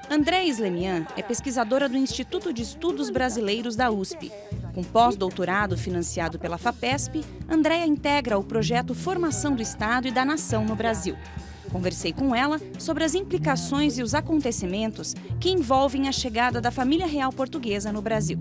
Andréa Slemian é pesquisadora do Instituto de Estudos Brasileiros da USP. Com pós-doutorado financiado pela FAPESP, Andréa integra o projeto Formação do Estado e da Nação no Brasil. Conversei com ela sobre as implicações e os acontecimentos que envolvem a chegada da família real portuguesa no Brasil.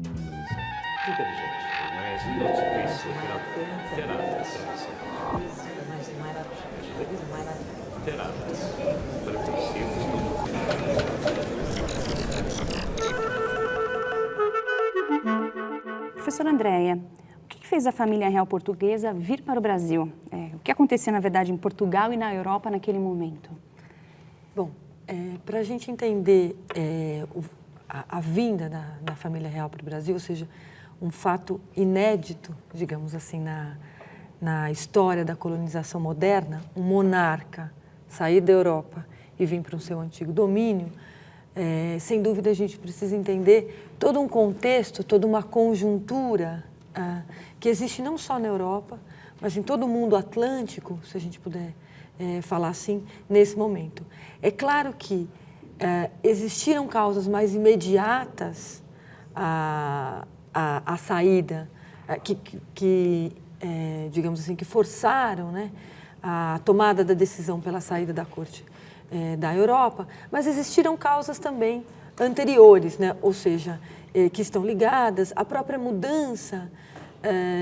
Professora Andréa, o que fez a família real portuguesa vir para o Brasil? O que acontecia, na verdade, em Portugal e na Europa naquele momento? Bom, para a gente entender a vinda da família real para o Brasil, ou seja, um fato inédito, digamos assim, na história da colonização moderna, um monarca sair da Europa e vir para o seu antigo domínio, sem dúvida a gente precisa entender todo um contexto, toda uma conjuntura que existe não só na Europa, mas em todo o mundo atlântico, se a gente puder falar assim, nesse momento. É claro que existiram causas mais imediatas à saída, digamos assim, que forçaram, né, a tomada da decisão pela saída da corte da Europa, mas existiram causas também anteriores, né, ou seja, que estão ligadas à própria mudança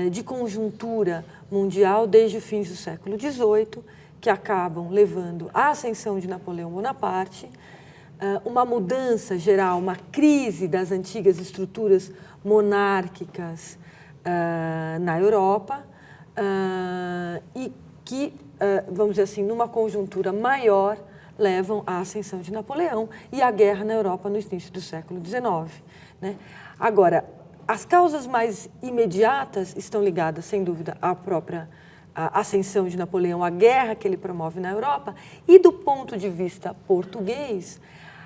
de conjuntura mundial desde o fim do século XVIII, que acabam levando à ascensão de Napoleão Bonaparte, uma mudança geral, uma crise das antigas estruturas monárquicas na Europa e que, vamos dizer assim, numa conjuntura maior, levam à ascensão de Napoleão e à guerra na Europa no início do século XIX. Né? Agora, as causas mais imediatas estão ligadas, sem dúvida, à própria ascensão de Napoleão, à guerra que ele promove na Europa, e do ponto de vista português,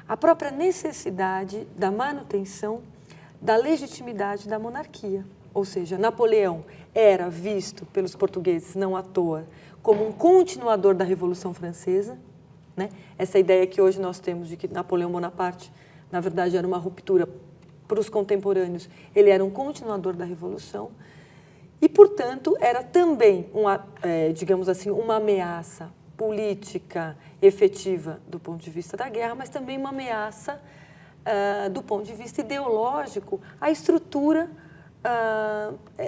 a própria necessidade da manutenção da legitimidade da monarquia. Ou seja, Napoleão era visto pelos portugueses, não à toa, como um continuador da Revolução Francesa, né? Essa ideia que hoje nós temos de que Napoleão Bonaparte, na verdade, era uma ruptura para os contemporâneos, ele era um continuador da Revolução e, portanto, era também, digamos assim, uma ameaça política efetiva do ponto de vista da guerra, mas também uma ameaça do ponto de vista ideológico à estrutura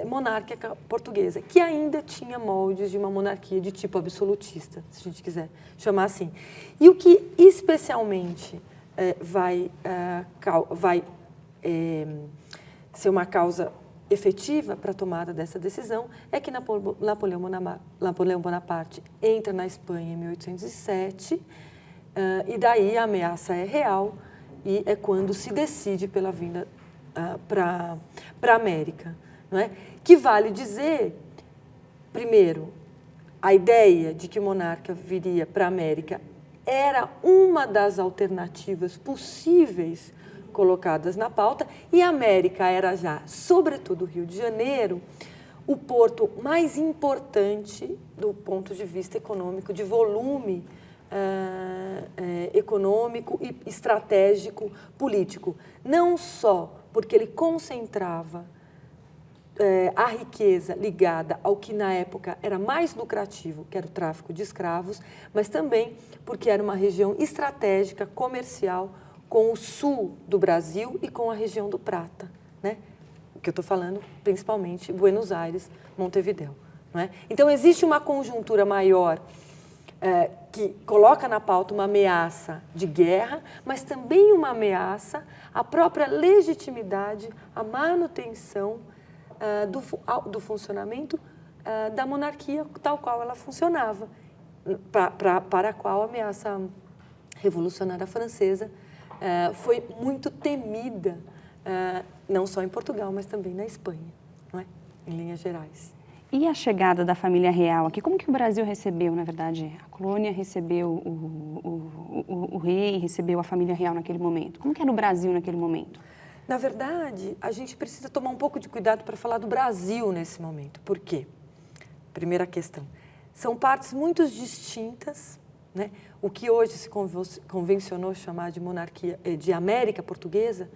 monárquica portuguesa, que ainda tinha moldes de uma monarquia de tipo absolutista, se a gente quiser chamar assim. E o que especialmente vai ser uma causa efetiva para a tomada dessa decisão é que Napoleão Bonaparte entra na Espanha em 1807 e daí a ameaça é real e é quando se decide pela vinda para a América, não é? Que vale dizer, primeiro, a ideia de que o monarca viria para a América era uma das alternativas possíveis colocadas na pauta, e a América era já, sobretudo o Rio de Janeiro, o porto mais importante do ponto de vista econômico, de volume econômico e estratégico político. Não só porque ele concentrava a riqueza ligada ao que na época era mais lucrativo, que era o tráfico de escravos, mas também porque era uma região estratégica, comercial, com o sul do Brasil e com a região do Prata, né? O que eu estou falando, principalmente, Buenos Aires, Montevidéu. Não é? Então, existe uma conjuntura maior que coloca na pauta uma ameaça de guerra, mas também uma ameaça à própria legitimidade, à manutenção do funcionamento da monarquia tal qual ela funcionava, para a qual a ameaça revolucionária francesa foi muito temida, não só em Portugal, mas também na Espanha, não é? Em linhas gerais. E a chegada da família real aqui? Como que o Brasil recebeu, na verdade? A colônia recebeu o rei, recebeu a família real naquele momento. Como que era o Brasil naquele momento? Na verdade, a gente precisa tomar um pouco de cuidado para falar do Brasil nesse momento. Por quê? Primeira questão. São partes muito distintas né? O que hoje se convencionou chamar de monarquia, de América Portuguesa,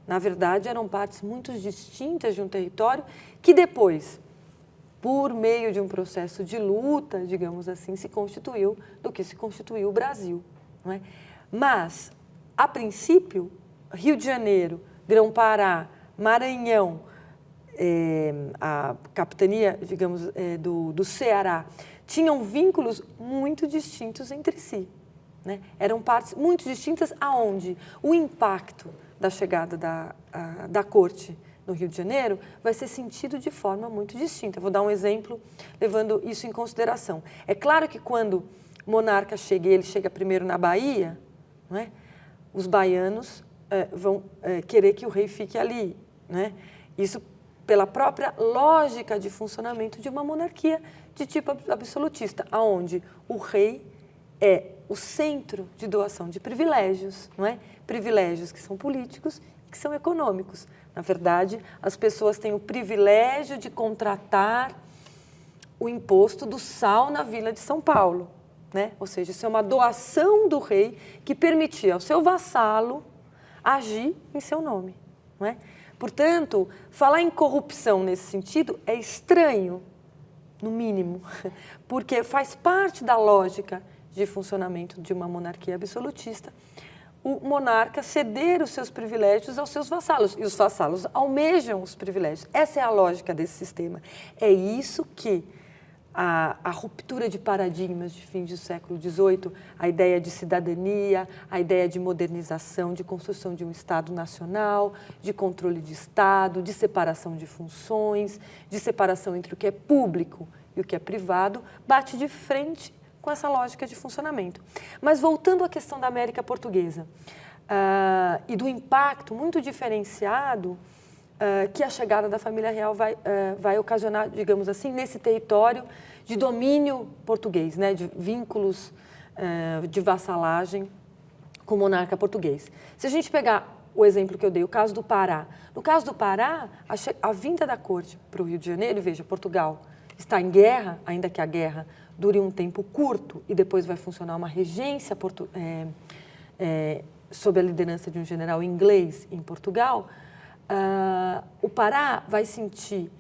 na verdade eram partes muito distintas de um território que depois, por meio de um processo de luta, digamos assim, se constituiu do que se constituiu o Brasil, não é? Mas, a princípio, Rio de Janeiro, Grão-Pará, Maranhão, a capitania, digamos, do Ceará, tinham vínculos muito distintos entre si, né? Eram partes muito distintas aonde o impacto da chegada da corte no Rio de Janeiro vai ser sentido de forma muito distinta. Vou dar um exemplo levando isso em consideração. É claro que quando o monarca chega, ele chega primeiro na Bahia, não é? Os baianos vão querer que o rei fique ali, né? Isso pela própria lógica de funcionamento de uma monarquia de tipo absolutista, aonde o rei é o centro de doação de privilégios, não é? Privilégios que são políticos e que são econômicos. Na verdade, as pessoas têm o privilégio de contratar o imposto do sal na Vila de São Paulo, né? Ou seja, isso é uma doação do rei que permitia ao seu vassalo agir em seu nome, não é? Portanto, falar em corrupção nesse sentido é estranho, no mínimo, porque faz parte da lógica de funcionamento de uma monarquia absolutista o monarca ceder os seus privilégios aos seus vassalos, e os vassalos almejam os privilégios. Essa é a lógica desse sistema. É isso que a ruptura de paradigmas de fim do século XVIII, a ideia de cidadania, a ideia de modernização, de construção de um Estado nacional, de controle de Estado, de separação de funções, de separação entre o que é público e o que é privado, bate de frente com essa lógica de funcionamento. Mas voltando à questão da América Portuguesa e do impacto muito diferenciado que a chegada da família real vai ocasionar, digamos assim, nesse território de domínio português, né, de vínculos de vassalagem com o monarca português. Se a gente pegar o exemplo que eu dei, o caso do Pará. No caso do Pará, a vinda da corte para o Rio de Janeiro, veja, Portugal está em guerra, ainda que a guerra dure um tempo curto e depois vai funcionar uma regência sob a liderança de um general inglês em Portugal. O Pará vai sentir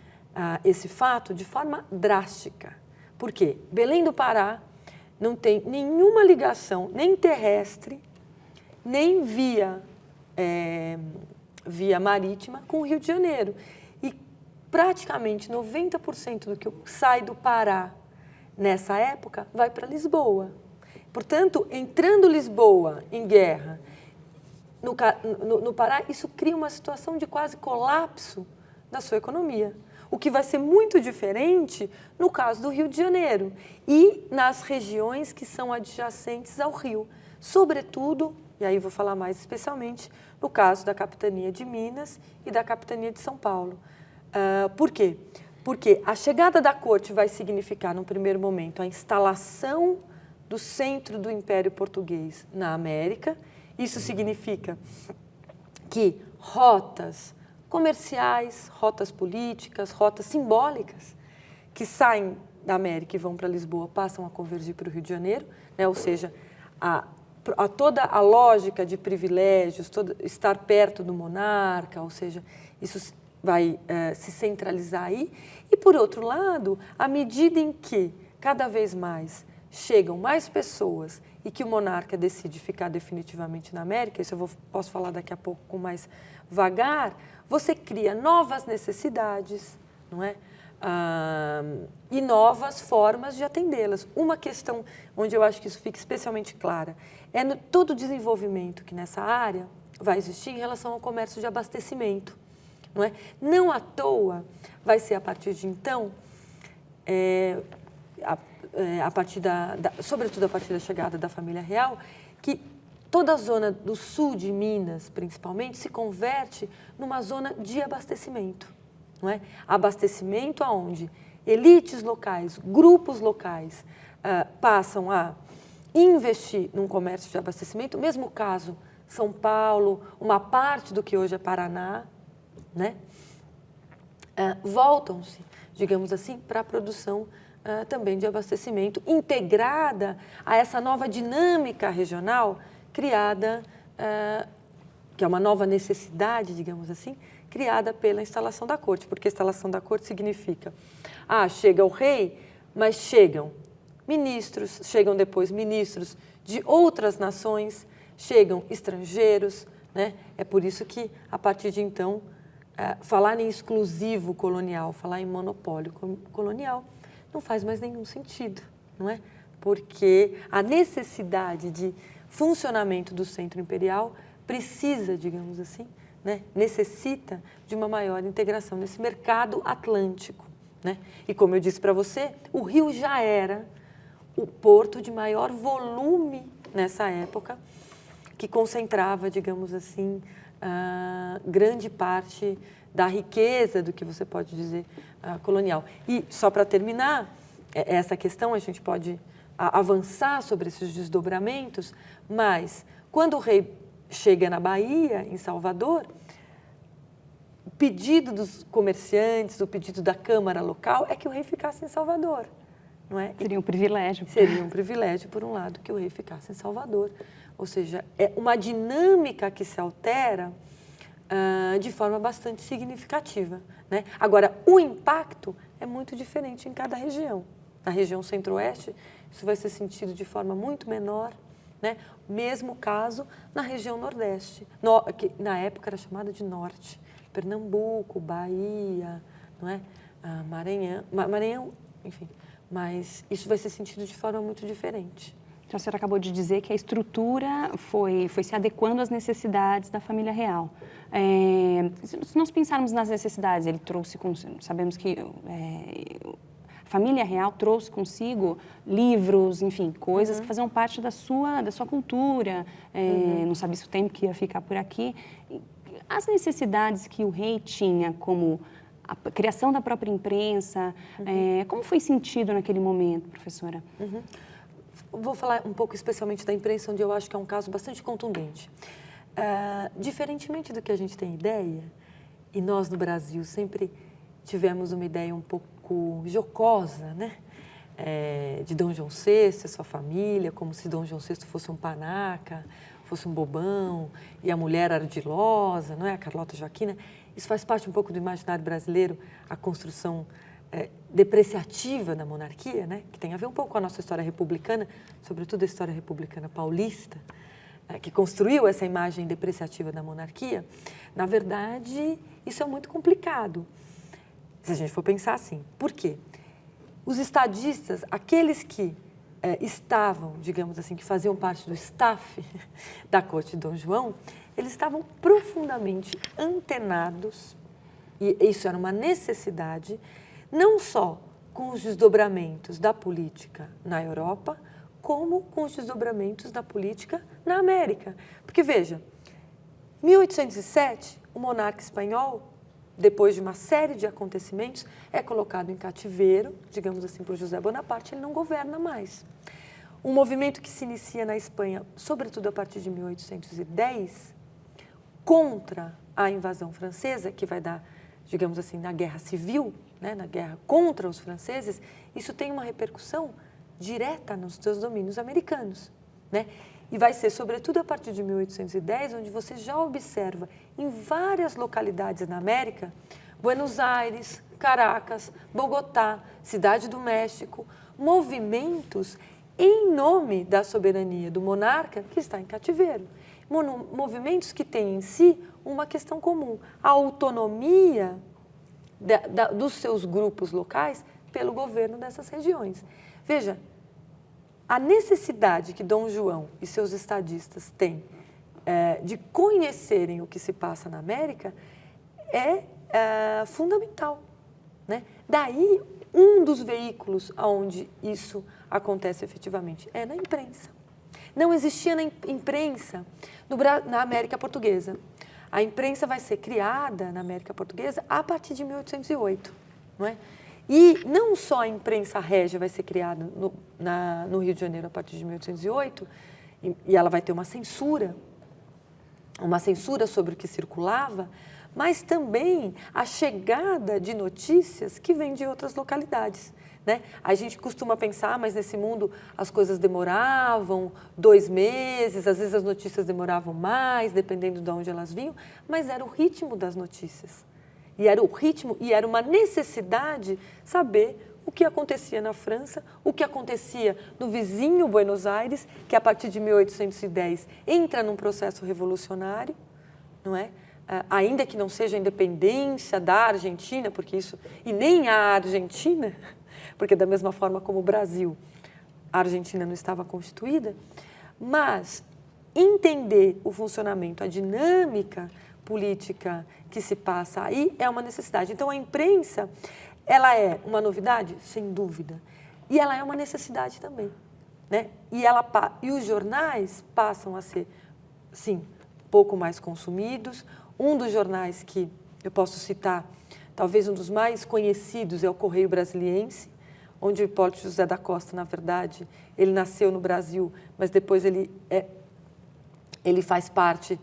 esse fato de forma drástica. Por quê? Belém do Pará não tem nenhuma ligação, nem terrestre, nem via marítima com o Rio de Janeiro. E praticamente 90% do que sai do Pará nessa época vai para Lisboa. Portanto, entrando Lisboa em guerra, no Pará, isso cria uma situação de quase colapso da sua economia, o que vai ser muito diferente no caso do Rio de Janeiro e nas regiões que são adjacentes ao rio, sobretudo, e aí vou falar mais especialmente, no caso da capitania de Minas e da capitania de São Paulo. Por quê? Porque a chegada da corte vai significar, no primeiro momento, a instalação do centro do Império Português na América. Isso significa que rotas comerciais, rotas políticas, rotas simbólicas que saem da América e vão para Lisboa passam a convergir para o Rio de Janeiro, né? Ou seja, toda a lógica de privilégios, estar perto do monarca, ou seja, isso vai se centralizar aí. E, por outro lado, à medida em que cada vez mais chegam mais pessoas e que o monarca decide ficar definitivamente na América, isso eu posso falar daqui a pouco com mais vagar, você cria novas necessidades, não é? E novas formas de atendê-las. Uma questão onde eu acho que isso fica especialmente clara é todo o desenvolvimento que nessa área vai existir em relação ao comércio de abastecimento. Não é? Não à toa vai ser a partir de então, sobretudo a partir da chegada da família real, que toda a zona do sul de Minas, principalmente, se converte numa zona de abastecimento. Não é? Abastecimento aonde elites locais, grupos locais passam a investir num comércio de abastecimento, mesmo caso São Paulo, uma parte do que hoje é Paraná, né? Voltam-se, digamos assim, para a produção também de abastecimento, integrada a essa nova dinâmica regional criada, que é uma nova necessidade, digamos assim, criada pela instalação da corte, porque a instalação da corte significa, chega o rei, mas chegam ministros, chegam depois ministros de outras nações, chegam estrangeiros, né? É por isso que, a partir de então, falar em exclusivo colonial, falar em monopólio colonial, não faz mais nenhum sentido, não é? Porque a necessidade de funcionamento do centro imperial precisa, digamos assim, né? Necessita de uma maior integração nesse mercado atlântico, né? E como eu disse para você, o Rio já era o porto de maior volume nessa época, que concentrava, digamos assim, grande parte da riqueza do que você pode dizer colonial. E, só para terminar, essa questão, a gente pode avançar sobre esses desdobramentos, mas quando o rei chega na Bahia, em Salvador, o pedido dos comerciantes, o pedido da Câmara local é que o rei ficasse em Salvador. Não é? Seria um privilégio. Seria um privilégio, por um lado, que o rei ficasse em Salvador. Ou seja, é uma dinâmica que se altera de forma bastante significativa, né? Agora, o impacto é muito diferente em cada região. Na região centro-oeste, isso vai ser sentido de forma muito menor, né? Mesmo caso na região nordeste, que na época era chamada de norte. Pernambuco, Bahia, não é? Maranhão, enfim. Mas isso vai ser sentido de forma muito diferente. Então, a senhora acabou de dizer que a estrutura foi se adequando às necessidades da família real. Se nós pensarmos nas necessidades, ele trouxe, sabemos que a família real trouxe consigo livros, enfim, coisas que faziam parte da sua cultura. Não sabia se o tempo que ia ficar por aqui. As necessidades que o rei tinha, como a criação da própria imprensa, como foi sentido naquele momento, professora? Vou falar um pouco especialmente da imprensa, onde eu acho que é um caso bastante contundente. Diferentemente do que a gente tem ideia, e nós no Brasil sempre tivemos uma ideia um pouco jocosa, né? De Dom João VI, sua família, como se Dom João VI fosse um panaca, fosse um bobão, e a mulher ardilosa, não é? A Carlota Joaquina. Isso faz parte um pouco do imaginário brasileiro, a construção depreciativa da monarquia, né? Que tem a ver um pouco com a nossa história republicana, sobretudo a história republicana paulista, que construiu essa imagem depreciativa da monarquia. Na verdade, isso é muito complicado, se a gente for pensar assim. Por quê? Os estadistas, aqueles que estavam, digamos assim, que faziam parte do staff da corte de Dom João, eles estavam profundamente antenados, e isso era uma necessidade, não só com os desdobramentos da política na Europa, como com os desdobramentos da política na América. Porque, veja, em 1807, o monarca espanhol, depois de uma série de acontecimentos, é colocado em cativeiro, digamos assim, por José Bonaparte, ele não governa mais. Um movimento que se inicia na Espanha, sobretudo a partir de 1810, contra a invasão francesa, que vai dar, digamos assim, na guerra civil, né, na guerra contra os franceses, isso tem uma repercussão direta nos seus domínios americanos, né? E vai ser, sobretudo, a partir de 1810, onde você já observa em várias localidades na América, Buenos Aires, Caracas, Bogotá, Cidade do México, movimentos em nome da soberania do monarca que está em cativeiro. Movimentos que têm em si uma questão comum, a autonomia dos seus grupos locais pelo governo dessas regiões. Veja, a necessidade que Dom João e seus estadistas têm de conhecerem o que se passa na América é fundamental, né? Daí, um dos veículos onde isso acontece efetivamente é na imprensa. Não existia na imprensa na América Portuguesa. A imprensa vai ser criada na América Portuguesa a partir de 1808, não é? E não só a imprensa régia vai ser criada no Rio de Janeiro a partir de 1808, e ela vai ter uma censura sobre o que circulava, mas também a chegada de notícias que vêm de outras localidades. né? A gente costuma pensar, mas nesse mundo as coisas demoravam 2 meses, às vezes as notícias demoravam mais, dependendo de onde elas vinham, mas era o ritmo das notícias. E era o ritmo e era uma necessidade saber o que acontecia na França, o que acontecia no vizinho Buenos Aires, que a partir de 1810 entra num processo revolucionário, não é? Ainda que não seja a independência da Argentina, porque isso, e nem a Argentina, porque da mesma forma como o Brasil, a Argentina não estava constituída, mas entender o funcionamento, a dinâmica política que se passa aí é uma necessidade. Então, a imprensa, ela é uma novidade? Sem dúvida. E ela é uma necessidade também, né? E os jornais passam a ser, sim, pouco mais consumidos. Um dos jornais que eu posso citar, talvez um dos mais conhecidos, é o Correio Brasiliense, onde o Hipólito José da Costa, na verdade, ele nasceu no Brasil, mas depois ele faz parte,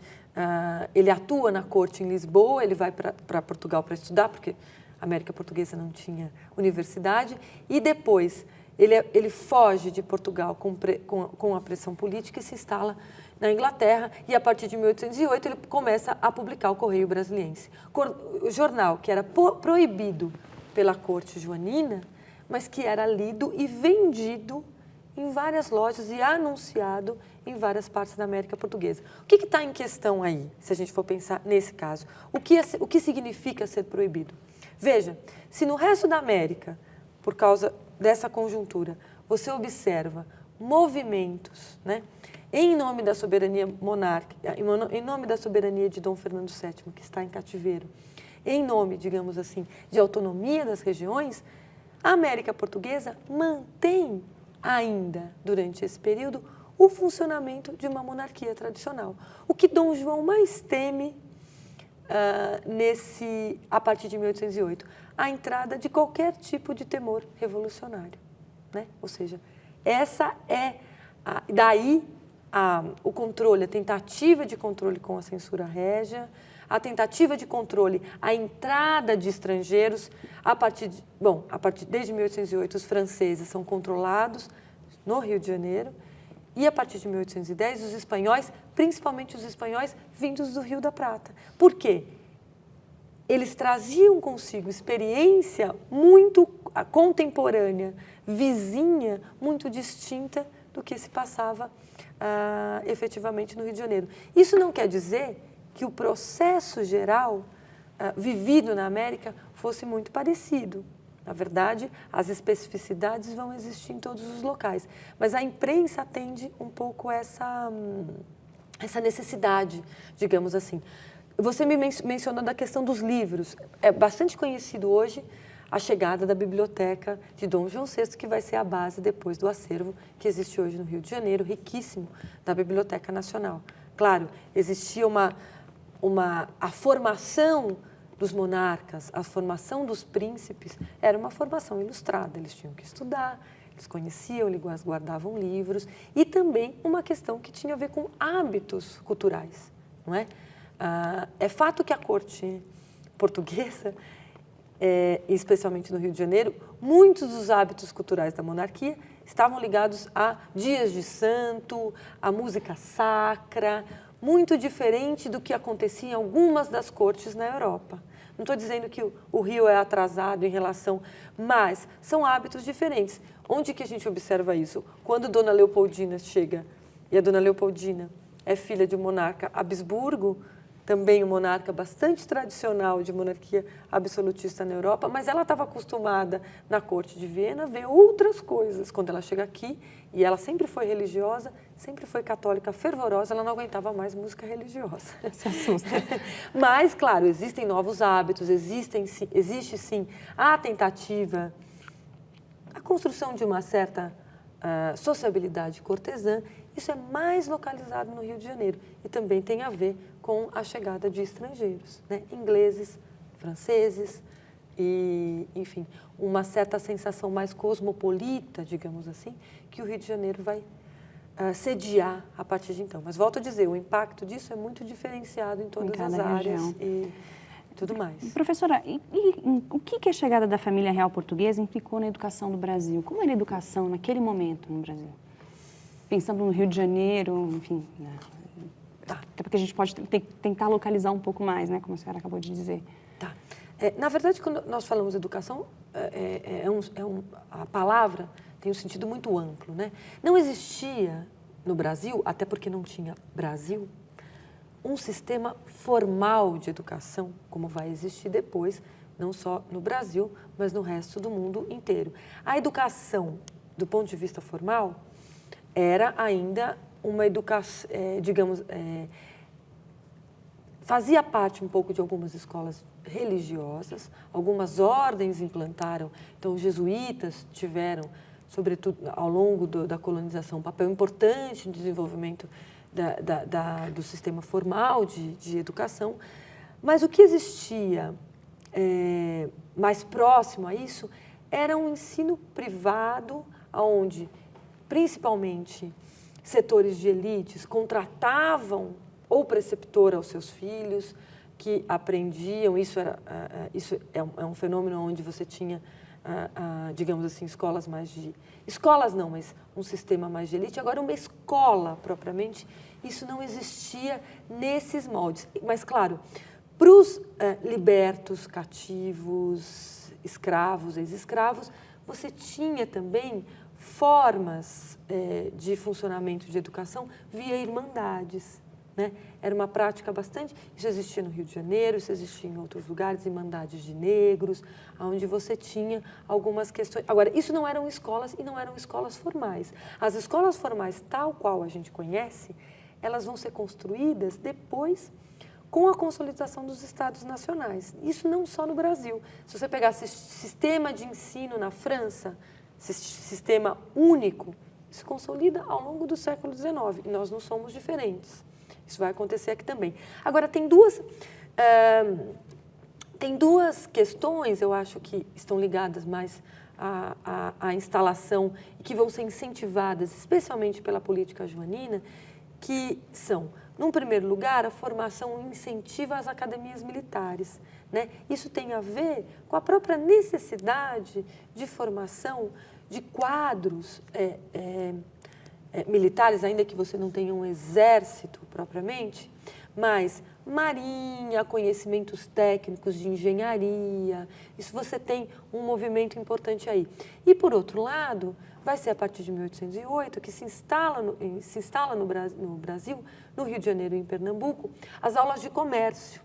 ele atua na corte em Lisboa, ele vai para Portugal para estudar, porque a América Portuguesa não tinha universidade, e depois ele foge de Portugal com a pressão política e se instala na Inglaterra, e a partir de 1808 ele começa a publicar o Correio Brasiliense. O jornal que era proibido pela corte joanina, mas que era lido e vendido em várias lojas e anunciado em várias partes da América Portuguesa. O que está em questão aí, se a gente for pensar nesse caso? O que significa ser proibido? Veja, se no resto da América, por causa dessa conjuntura, você observa movimentos, né, em nome da soberania monárquica, em nome da soberania de Dom Fernando VII, que está em cativeiro, em nome, digamos assim, de autonomia das regiões, a América Portuguesa mantém ainda, durante esse período, o funcionamento de uma monarquia tradicional. O que Dom João mais teme a partir de 1808, a entrada de qualquer tipo de temor revolucionário, né? Ou seja, essa é daí o controle, a tentativa de controle com a censura régia, a tentativa de controle, a entrada de estrangeiros, desde 1808 os franceses são controlados no Rio de Janeiro, e a partir de 1810 os espanhóis, principalmente os espanhóis vindos do Rio da Prata. Por quê? Eles traziam consigo experiência muito contemporânea, vizinha, muito distinta do que se passava efetivamente no Rio de Janeiro. Isso não quer dizer que o processo geral vivido na América fosse muito parecido. Na verdade, as especificidades vão existir em todos os locais, mas a imprensa atende um pouco essa necessidade, digamos assim. Você me mencionou da questão dos livros. É bastante conhecido hoje a chegada da biblioteca de Dom João VI, que vai ser a base depois do acervo que existe hoje no Rio de Janeiro, riquíssimo, da Biblioteca Nacional. Claro, existia a formação dos monarcas, a formação dos príncipes, era uma formação ilustrada, eles tinham que estudar, eles conheciam, eles guardavam livros, e também uma questão que tinha a ver com hábitos culturais, não é? É fato que a corte portuguesa, especialmente no Rio de Janeiro, muitos dos hábitos culturais da monarquia estavam ligados a dias de santo, a música sacra, muito diferente do que acontecia em algumas das cortes na Europa. Não estou dizendo que o Rio é atrasado em relação, mas são hábitos diferentes. Onde que a gente observa isso? Quando Dona Leopoldina chega, e a Dona Leopoldina é filha de um monarca Habsburgo, também um monarca bastante tradicional de monarquia absolutista na Europa, mas ela estava acostumada na corte de Viena a ver outras coisas. Quando ela chega aqui, e ela sempre foi religiosa, sempre foi católica fervorosa, ela não aguentava mais música religiosa. Se assusta. Mas, claro, existem novos hábitos, existe sim a tentativa, a construção de uma certa sociabilidade cortesã. Isso é mais localizado no Rio de Janeiro e também tem a ver com a chegada de estrangeiros, né? Ingleses, franceses e, enfim, uma certa sensação mais cosmopolita, digamos assim, que o Rio de Janeiro vai sediar a partir de então. Mas volto a dizer, o impacto disso é muito diferenciado em todas as áreas. tudo mais. Professora, o que a chegada da família real portuguesa implicou na educação do Brasil? Como era a educação naquele momento no Brasil? Pensando no Rio de Janeiro, enfim, né? Tá. Até porque a gente pode tentar localizar um pouco mais, né, como a senhora acabou de dizer. Tá. Na verdade, quando nós falamos educação, a palavra tem um sentido muito amplo, né? Não existia no Brasil, até porque não tinha Brasil, um sistema formal de educação, como vai existir depois, não só no Brasil, mas no resto do mundo inteiro. A educação, do ponto de vista formal, era ainda uma educação, fazia parte um pouco de algumas escolas religiosas, algumas ordens implantaram, então os jesuítas tiveram, sobretudo ao longo da colonização, um papel importante no desenvolvimento do sistema formal de educação, mas o que existia mais próximo a isso era um ensino privado, onde principalmente setores de elites contratavam ou preceptor aos seus filhos, que aprendiam, isso é um fenômeno onde você tinha, digamos assim, escolas mais de... Escolas não, mas um sistema mais de elite. Agora, uma escola, propriamente, isso não existia nesses moldes. Mas, claro, para os libertos, cativos, escravos, ex-escravos, você tinha também formas de funcionamento de educação via irmandades, né? Era uma prática bastante... Isso existia no Rio de Janeiro, isso existia em outros lugares, irmandades de negros, onde você tinha algumas questões... Agora, isso não eram escolas e não eram escolas formais. As escolas formais, tal qual a gente conhece, elas vão ser construídas depois com a consolidação dos Estados nacionais. Isso não só no Brasil. Se você pegasse sistema de ensino na França, sistema único, se consolida ao longo do século XIX e nós não somos diferentes. Isso vai acontecer aqui também. Agora, tem duas questões, eu acho, que estão ligadas mais à instalação e que vão ser incentivadas, especialmente pela política joanina, que são, num primeiro lugar, a formação incentiva às academias militares, né? Isso tem a ver com a própria necessidade de formação de quadros militares, ainda que você não tenha um exército propriamente, mas marinha, conhecimentos técnicos de engenharia, isso você tem um movimento importante aí. E, por outro lado, vai ser a partir de 1808 que se instala no Brasil, no Rio de Janeiro e em Pernambuco, as aulas de comércio.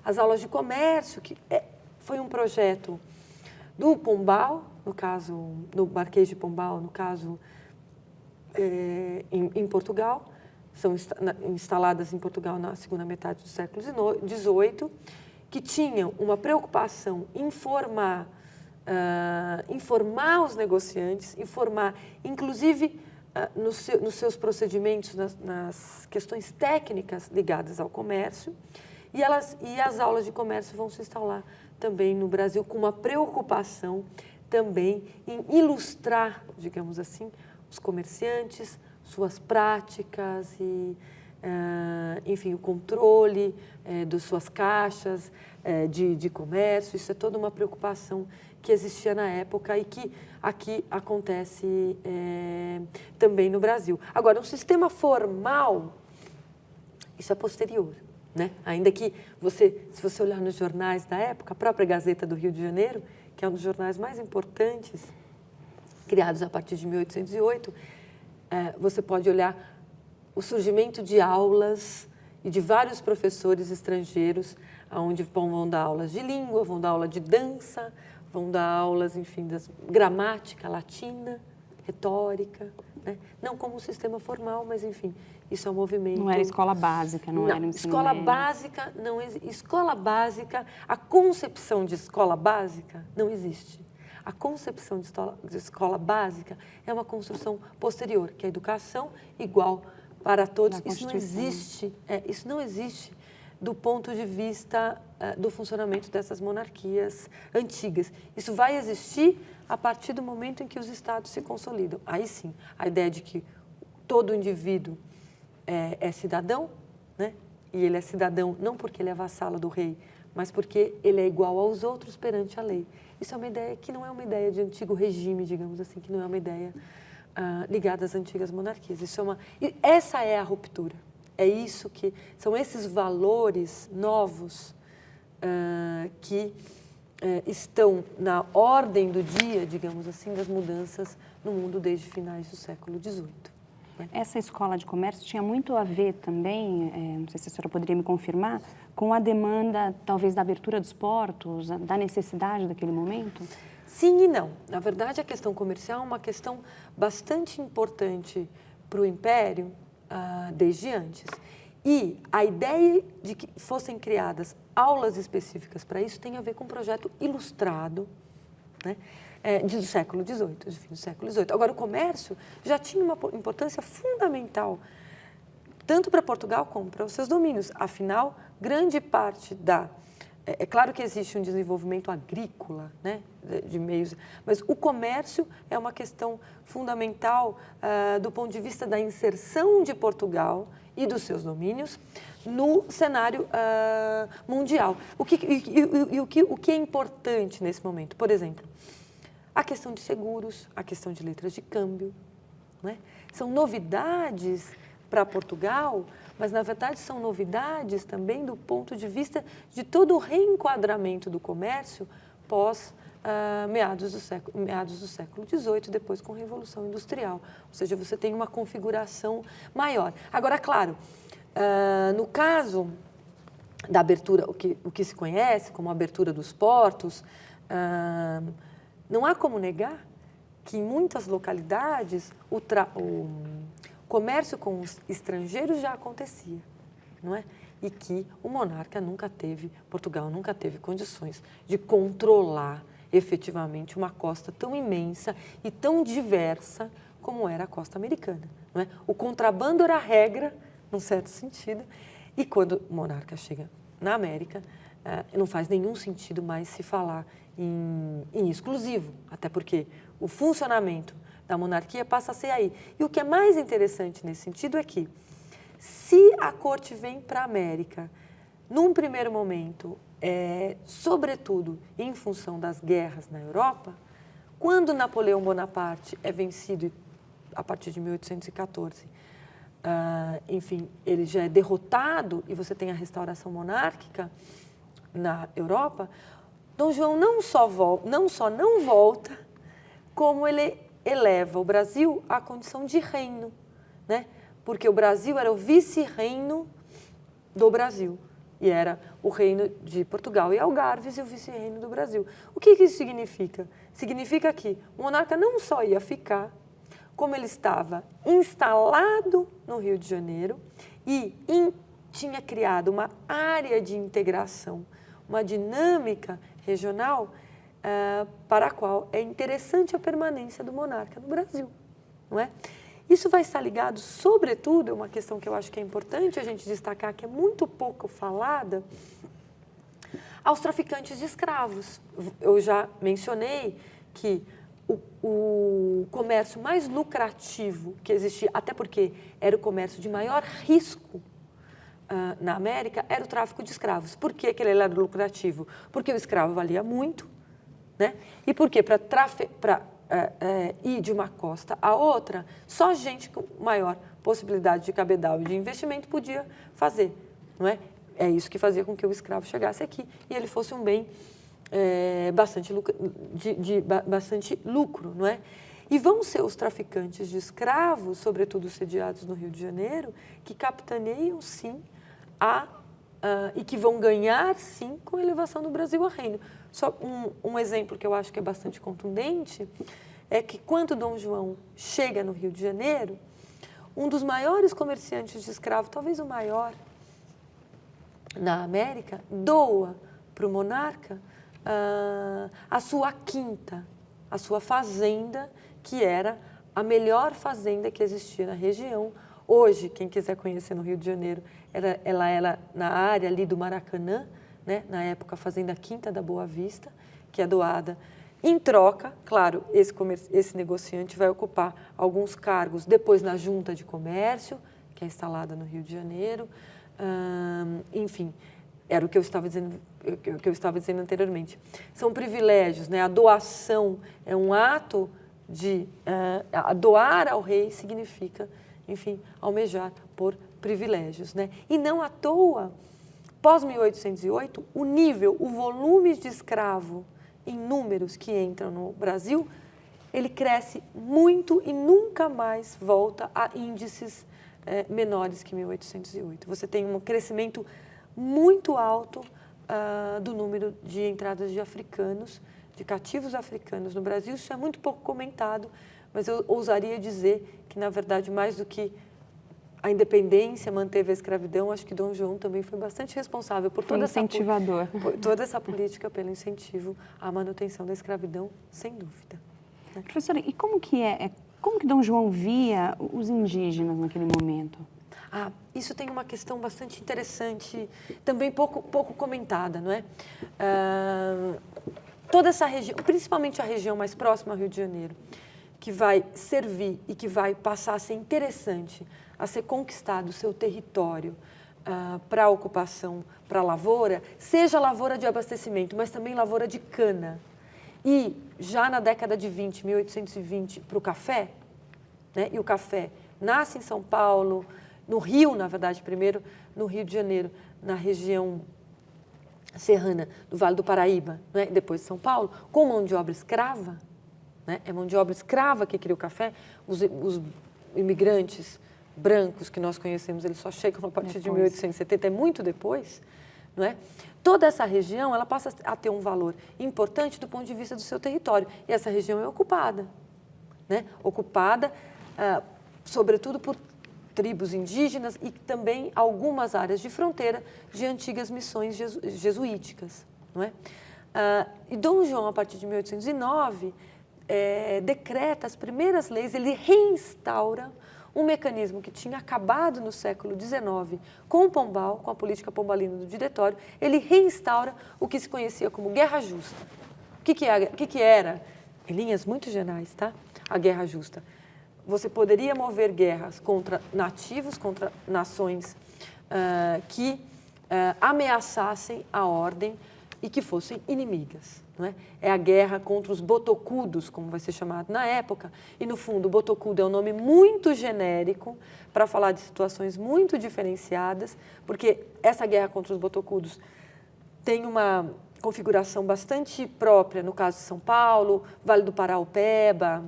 As aulas de comércio, que foi um projeto do Pombal, no caso, do Marquês de Pombal, no caso, em Portugal, são instaladas em Portugal na segunda metade do século XVIII, que tinham uma preocupação em informar os negociantes, informar, inclusive, nos seus procedimentos, nas questões técnicas ligadas ao comércio, e as aulas de comércio vão se instalar também no Brasil com uma preocupação também em ilustrar, digamos assim, os comerciantes, suas práticas e, enfim, o controle das suas caixas de comércio. Isso é toda uma preocupação que existia na época e que aqui acontece também no Brasil. Agora, um sistema formal, isso é posterior, né? Ainda que se você olhar nos jornais da época, a própria Gazeta do Rio de Janeiro, que é um dos jornais mais importantes, criados a partir de 1808, você pode olhar o surgimento de aulas e de vários professores estrangeiros, onde vão dar aulas de língua, vão dar aula de dança, vão dar aulas, enfim, gramática latina, retórica, né? Não como um sistema formal, mas, enfim, isso é um movimento... Não era escola básica, não era ensino escola médio. Básica não existe. Escola básica, a concepção de escola básica não existe. A concepção de escola básica é uma construção posterior, que é a educação igual para todos. Isso não existe. Isso não existe do ponto de vista do funcionamento dessas monarquias antigas. Isso vai existir a partir do momento em que os estados se consolidam. Aí sim, a ideia de que todo indivíduo é cidadão, né? E ele é cidadão não porque ele é vassalo do rei, mas porque ele é igual aos outros perante a lei. Isso é uma ideia que não é uma ideia de antigo regime, digamos assim, que não é uma ideia ligada às antigas monarquias. E essa é a ruptura. É isso que são esses valores novos que estão na ordem do dia, digamos assim, das mudanças no mundo desde finais do século XVIII. Essa escola de comércio tinha muito a ver também, não sei se a senhora poderia me confirmar, com a demanda, talvez, da abertura dos portos, da necessidade daquele momento? Sim e não. Na verdade, a questão comercial é uma questão bastante importante para o Império desde antes. E a ideia de que fossem criadas aulas específicas para isso tem a ver com um projeto ilustrado, né? Do século XVIII, do fim do século XVIII. Agora, o comércio já tinha uma importância fundamental, tanto para Portugal como para os seus domínios. Afinal, grande parte da... É claro que existe um desenvolvimento agrícola, né, de meios, mas o comércio é uma questão fundamental do ponto de vista da inserção de Portugal e dos seus domínios no cenário mundial. O que é importante nesse momento? Por exemplo, a questão de seguros, a questão de letras de câmbio, né? São novidades para Portugal, mas, na verdade, são novidades também do ponto de vista de todo o reenquadramento do comércio pós meados do século XVIII, depois com a Revolução Industrial. Ou seja, você tem uma configuração maior. Agora, claro, no caso da abertura, o que se conhece como a abertura dos portos, não há como negar que em muitas localidades o comércio com os estrangeiros já acontecia, não é? E que o monarca Portugal nunca teve condições de controlar efetivamente uma costa tão imensa e tão diversa como era a costa americana, não é? O contrabando era a regra, num certo sentido, e quando o monarca chega na América, não faz nenhum sentido mais se falar em exclusivo, até porque o funcionamento da monarquia passa a ser aí. E o que é mais interessante nesse sentido é que, se a corte vem para a América, num primeiro momento, sobretudo em função das guerras na Europa, quando Napoleão Bonaparte é vencido a partir de 1814, enfim, ele já é derrotado e você tem a restauração monárquica na Europa, Dom João não só não volta, como ele eleva o Brasil à condição de reino, né? Porque o Brasil era o vice-reino do Brasil, e era o reino de Portugal e Algarves e o vice-reino do Brasil. O que isso significa? Significa que o monarca não só ia ficar, como ele estava instalado no Rio de Janeiro e tinha criado uma área de integração, uma dinâmica regional para a qual é interessante a permanência do monarca no Brasil, não é? Isso vai estar ligado, sobretudo, é uma questão que eu acho que é importante a gente destacar, que é muito pouco falada, aos traficantes de escravos. Eu já mencionei que o comércio mais lucrativo que existia, até porque era o comércio de maior risco na América, era o tráfico de escravos. Por que ele era lucrativo? Porque o escravo valia muito, né? E porque para ir de uma costa a outra, só gente com maior possibilidade de cabedal e de investimento podia fazer, não é? É isso que fazia com que o escravo chegasse aqui e ele fosse um bem bastante lucro, não é? E vão ser os traficantes de escravos, sobretudo sediados no Rio de Janeiro, que capitaneiam, sim, e que vão ganhar, sim, com a elevação do Brasil a reino. Só um exemplo que eu acho que é bastante contundente é que, quando Dom João chega no Rio de Janeiro, um dos maiores comerciantes de escravos, talvez o maior na América, doa para o monarca a sua quinta, a sua fazenda, que era a melhor fazenda que existia na região. Hoje, quem quiser conhecer no Rio de Janeiro, ela era na área ali do Maracanã, né? Na época, a Fazenda Quinta da Boa Vista, que é doada. Em troca, claro, esse negociante vai ocupar alguns cargos depois na Junta de Comércio, que é instalada no Rio de Janeiro. Enfim, era o que eu estava dizendo anteriormente. São privilégios, né? A doação é um ato de... doar ao rei significa, enfim, almejar por privilégios, né? E não à toa, pós-1808, o volume de escravo em números que entram no Brasil, ele cresce muito e nunca mais volta a índices menores que 1808. Você tem um crescimento muito alto do número de entradas de africanos, de cativos africanos no Brasil. Isso é muito pouco comentado, mas eu ousaria dizer que, na verdade, mais do que a independência manteve a escravidão, acho que Dom João também foi bastante responsável por toda toda essa política pelo incentivo à manutenção da escravidão, sem dúvida. Né? Professora, e como que Dom João via os indígenas naquele momento? Isso tem uma questão bastante interessante, também pouco comentada, não é? Toda essa região, principalmente a região mais próxima ao Rio de Janeiro, que vai servir e que vai passar a ser interessante, a ser conquistado o seu território para a ocupação, para a lavoura, seja lavoura de abastecimento, mas também lavoura de cana. E já na década de 20, 1820, para o café, né? E o café nasce em São Paulo, no Rio, na verdade, primeiro no Rio de Janeiro, na região serrana do Vale do Paraíba, né? E depois de São Paulo, com mão de obra escrava, né? É mão de obra escrava que cria o café. Os imigrantes brancos que nós conhecemos, eles só chegam a partir de 1870, é muito depois, não é? Toda essa região, ela passa a ter um valor importante do ponto de vista do seu território. E essa região é ocupada, né? Ocupada, sobretudo, por tribos indígenas e também algumas áreas de fronteira de antigas missões jesuíticas, não é? E Dom João, a partir de 1809, decreta as primeiras leis, ele reinstaura um mecanismo que tinha acabado no século XIX com o Pombal, com a política pombalina do diretório. Ele reinstaura o que se conhecia como guerra justa. O que era? Em linhas muito gerais, tá? A guerra justa. Você poderia mover guerras contra nativos, contra nações que ameaçassem a ordem e que fossem inimigas. Não é? É a guerra contra os botocudos, como vai ser chamado na época, e no fundo o botocudo é um nome muito genérico para falar de situações muito diferenciadas, porque essa guerra contra os botocudos tem uma configuração bastante própria no caso de São Paulo, Vale do Paraopeba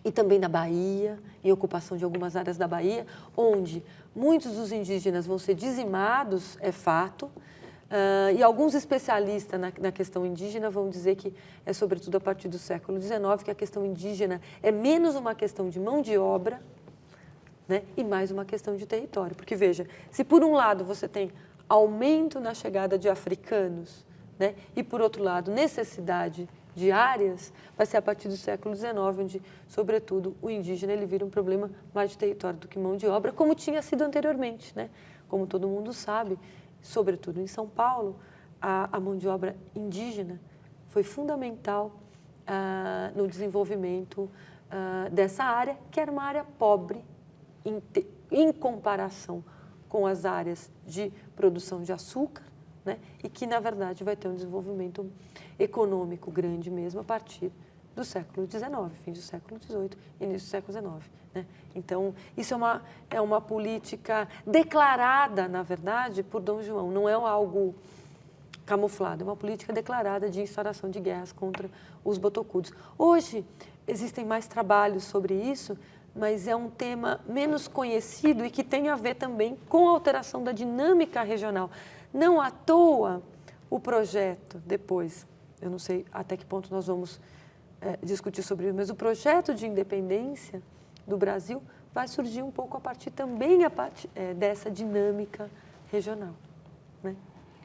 e também na Bahia, em ocupação de algumas áreas da Bahia, onde muitos dos indígenas vão ser dizimados, é fato. E alguns especialistas na questão indígena vão dizer que é sobretudo a partir do século XIX que a questão indígena é menos uma questão de mão de obra, né, e mais uma questão de território. Porque, veja, se por um lado você tem aumento na chegada de africanos, né, e por outro lado necessidade de áreas, vai ser a partir do século XIX, onde, sobretudo, o indígena ele vira um problema mais de território do que mão de obra, como tinha sido anteriormente, né? Como todo mundo sabe, sobretudo em São Paulo, a mão de obra indígena foi fundamental no desenvolvimento dessa área, que era uma área pobre em comparação com as áreas de produção de açúcar, né? E que, na verdade, vai ter um desenvolvimento econômico grande mesmo a partir do século XIX, fim do século XVIII, início do século XIX. Né? Então, isso é uma política declarada, na verdade, por Dom João, não é algo camuflado, é uma política declarada de instauração de guerras contra os botocudos. Hoje, existem mais trabalhos sobre isso, mas é um tema menos conhecido e que tem a ver também com a alteração da dinâmica regional. Não à toa, o projeto, depois, eu não sei até que ponto nós vamos discutir sobre isso, mas o projeto de independência do Brasil vai surgir um pouco a partir dessa dinâmica regional. Né?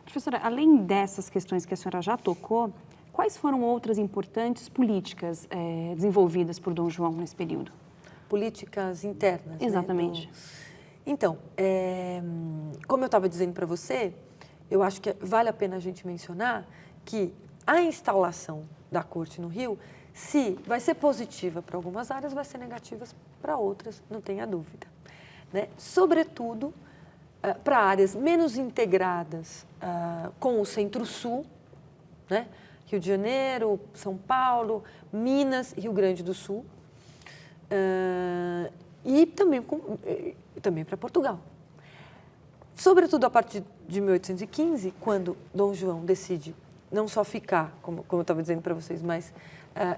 Professora, além dessas questões que a senhora já tocou, quais foram outras importantes políticas desenvolvidas por Dom João nesse período? Políticas internas. Exatamente. Né? Então, como eu estava dizendo para você, eu acho que vale a pena a gente mencionar que a instalação da corte no Rio, se vai ser positiva para algumas áreas, vai ser negativa para outras, não tenha dúvida. Né? Sobretudo, para áreas menos integradas com o Centro-Sul, né? Rio de Janeiro, São Paulo, Minas, Rio Grande do Sul, e também para Portugal. Sobretudo a partir de 1815, quando Dom João decide não só ficar, como eu estava dizendo para vocês, mas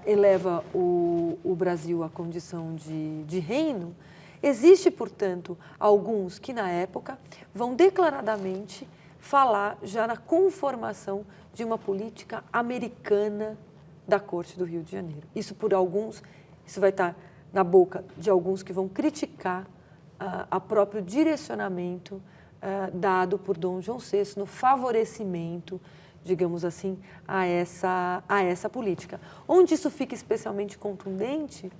eleva o Brasil à condição de reino, existe, portanto, alguns que, na época, vão declaradamente falar já na conformação de uma política americana da corte do Rio de Janeiro. Isso vai estar na boca de alguns que vão criticar o próprio direcionamento dado por Dom João VI no favorecimento, digamos assim, a essa política. Onde isso fica especialmente contundente,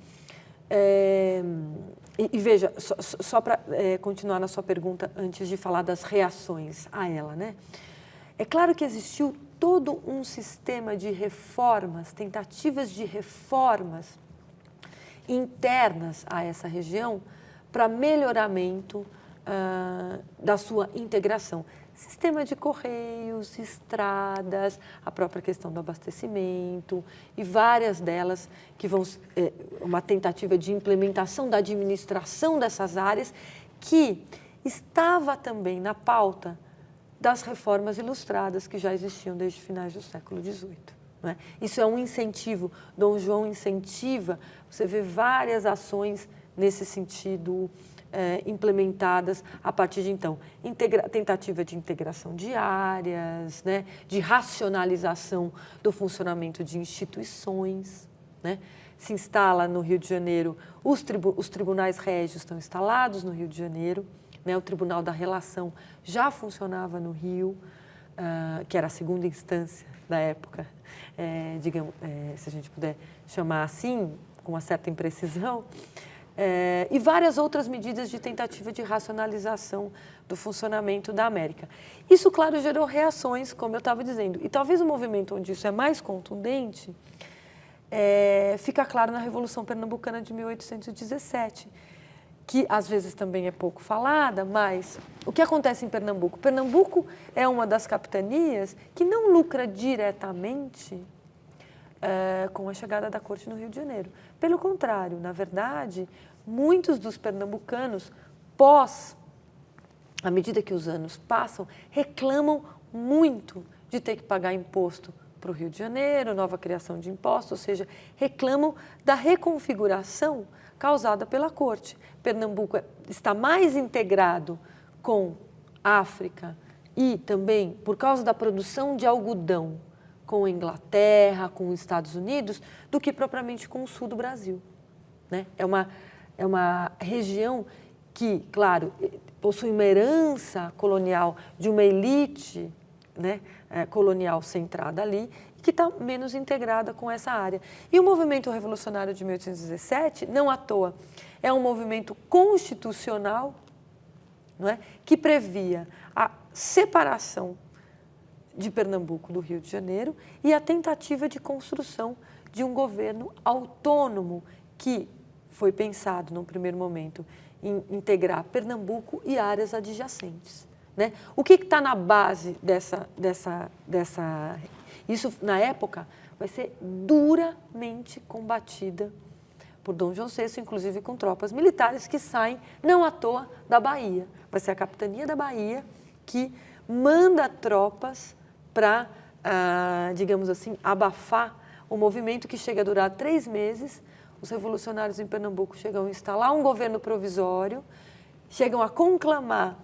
e veja, só para continuar na sua pergunta antes de falar das reações a ela, né? É claro que existiu todo um sistema de reformas, tentativas de reformas internas a essa região para melhoramento da sua integração. Sistema de correios, estradas, a própria questão do abastecimento e várias delas que vão uma tentativa de implementação da administração dessas áreas que estava também na pauta das reformas ilustradas que já existiam desde finais do século XVIII. Não é? Isso é um incentivo, Dom João incentiva, você vê várias ações nesse sentido implementadas a partir de então. Tentativa de integração de áreas, né? De racionalização do funcionamento de instituições. Né? Se instala no Rio de Janeiro, os tribunais régios estão instalados no Rio de Janeiro, né? O Tribunal da Relação já funcionava no Rio, que era a segunda instância da época, digamos, se a gente puder chamar assim, com uma certa imprecisão, e várias outras medidas de tentativa de racionalização do funcionamento da América. Isso, claro, gerou reações, como eu estava dizendo. E talvez o movimento onde isso é mais contundente fica claro na Revolução Pernambucana de 1817, que às vezes também é pouco falada, mas o que acontece em Pernambuco? Pernambuco é uma das capitanias que não lucra diretamente com a chegada da corte no Rio de Janeiro. Pelo contrário, na verdade, muitos dos pernambucanos, à medida que os anos passam, reclamam muito de ter que pagar imposto para o Rio de Janeiro, nova criação de impostos, ou seja, reclamam da reconfiguração causada pela corte. Pernambuco está mais integrado com a África e também, por causa da produção de algodão, com a Inglaterra, com os Estados Unidos, do que propriamente com o sul do Brasil. Né? É uma região que, claro, possui uma herança colonial de uma elite, né, colonial centrada ali, que está menos integrada com essa área. E o movimento revolucionário de 1817, não à toa, é um movimento constitucional, não é, que previa a separação de Pernambuco do Rio de Janeiro e a tentativa de construção de um governo autônomo que foi pensado, num primeiro momento, em integrar Pernambuco e áreas adjacentes. Né? O que está na base dessa... Isso, na época, vai ser duramente combatida por Dom João VI, inclusive com tropas militares que saem, não à toa, da Bahia. Vai ser a capitania da Bahia que manda tropas para, digamos assim, abafar o movimento que chega a durar 3 meses. Os revolucionários em Pernambuco chegam a instalar um governo provisório, chegam a conclamar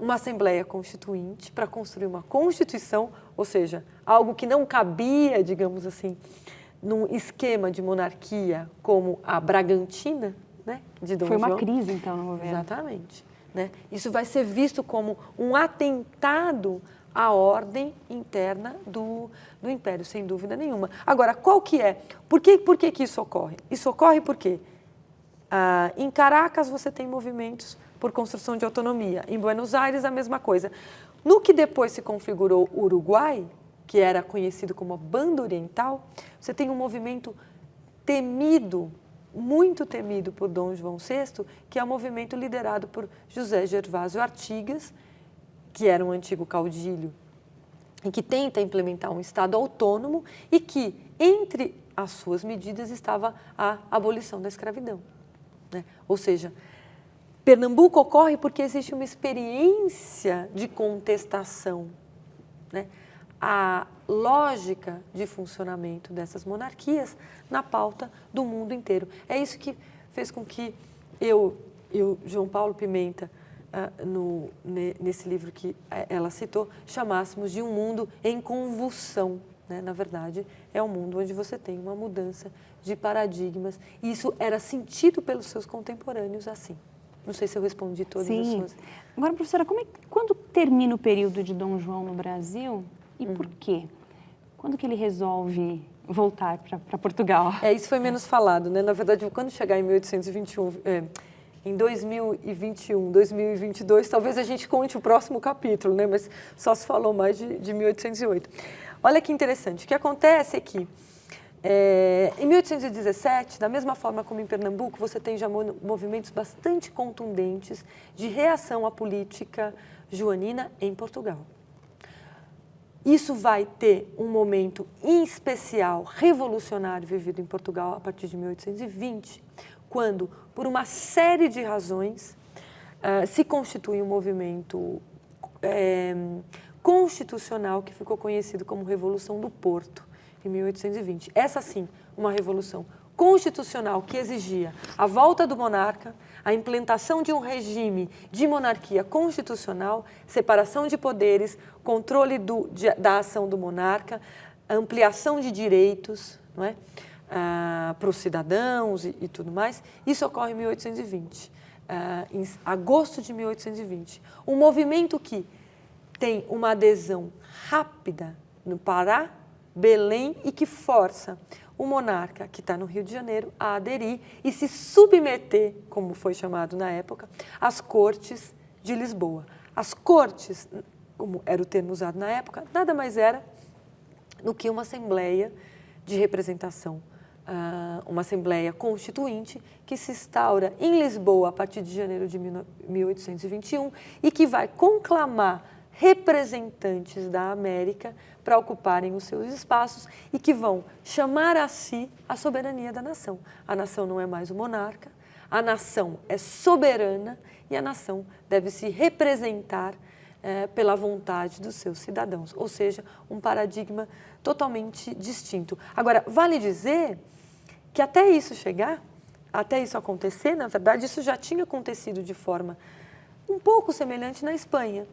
uma Assembleia Constituinte para construir uma Constituição, ou seja, algo que não cabia, digamos assim, num esquema de monarquia como a Bragantina, né, de Dom João. Foi uma crise, então, no governo. Exatamente. Né? Isso vai ser visto como um atentado à ordem interna do Império, sem dúvida nenhuma. Agora, qual que é? Por que isso ocorre? Isso ocorre porque em Caracas você tem movimentos por construção de autonomia. Em Buenos Aires, a mesma coisa. No que depois se configurou o Uruguai, que era conhecido como a Banda Oriental, você tem um movimento temido, muito temido por Dom João VI, que é o movimento liderado por José Gervásio Artigas, que era um antigo caudilho, e que tenta implementar um Estado autônomo e que, entre as suas medidas, estava a abolição da escravidão, né? Ou seja, Pernambuco ocorre porque existe uma experiência de contestação, né? A lógica de funcionamento dessas monarquias na pauta do mundo inteiro. É isso que fez com que eu e o João Paulo Pimenta, nesse livro que ela citou, chamássemos de um mundo em convulsão, né? Na verdade, é um mundo onde você tem uma mudança de paradigmas, e isso era sentido pelos seus contemporâneos assim. Não sei se eu respondi todas as suas... Agora, professora, quando termina o período de Dom João no Brasil e por quê? Quando que ele resolve voltar para Portugal? Isso foi menos falado, né? Na verdade, quando chegar em 1821, em 2021, 2022, talvez a gente conte o próximo capítulo, né? Mas só se falou mais de 1808. Olha que interessante. O que acontece é que, em 1817, da mesma forma como em Pernambuco, você tem já movimentos bastante contundentes de reação à política joanina em Portugal. Isso vai ter um momento em especial revolucionário vivido em Portugal a partir de 1820, quando, por uma série de razões, se constitui um movimento constitucional que ficou conhecido como Revolução do Porto, em 1820. Essa, sim, uma revolução constitucional que exigia a volta do monarca, a implantação de um regime de monarquia constitucional, separação de poderes, controle da ação do monarca, ampliação de direitos, não é? Para os cidadãos e tudo mais. Isso ocorre em 1820, em agosto de 1820. Um movimento que tem uma adesão rápida no Pará, Belém, e que força o monarca, que está no Rio de Janeiro, a aderir e se submeter, como foi chamado na época, às cortes de Lisboa. As cortes, como era o termo usado na época, nada mais era do que uma assembleia de representação, uma assembleia constituinte que se instaura em Lisboa a partir de janeiro de 1821 e que vai conclamar representantes da América para ocuparem os seus espaços e que vão chamar a si a soberania da nação. A nação não é mais o monarca, a nação é soberana e a nação deve se representar pela vontade dos seus cidadãos, ou seja, um paradigma totalmente distinto. Agora, vale dizer que até isso chegar, até isso acontecer, na verdade, isso já tinha acontecido de forma um pouco semelhante na Espanha,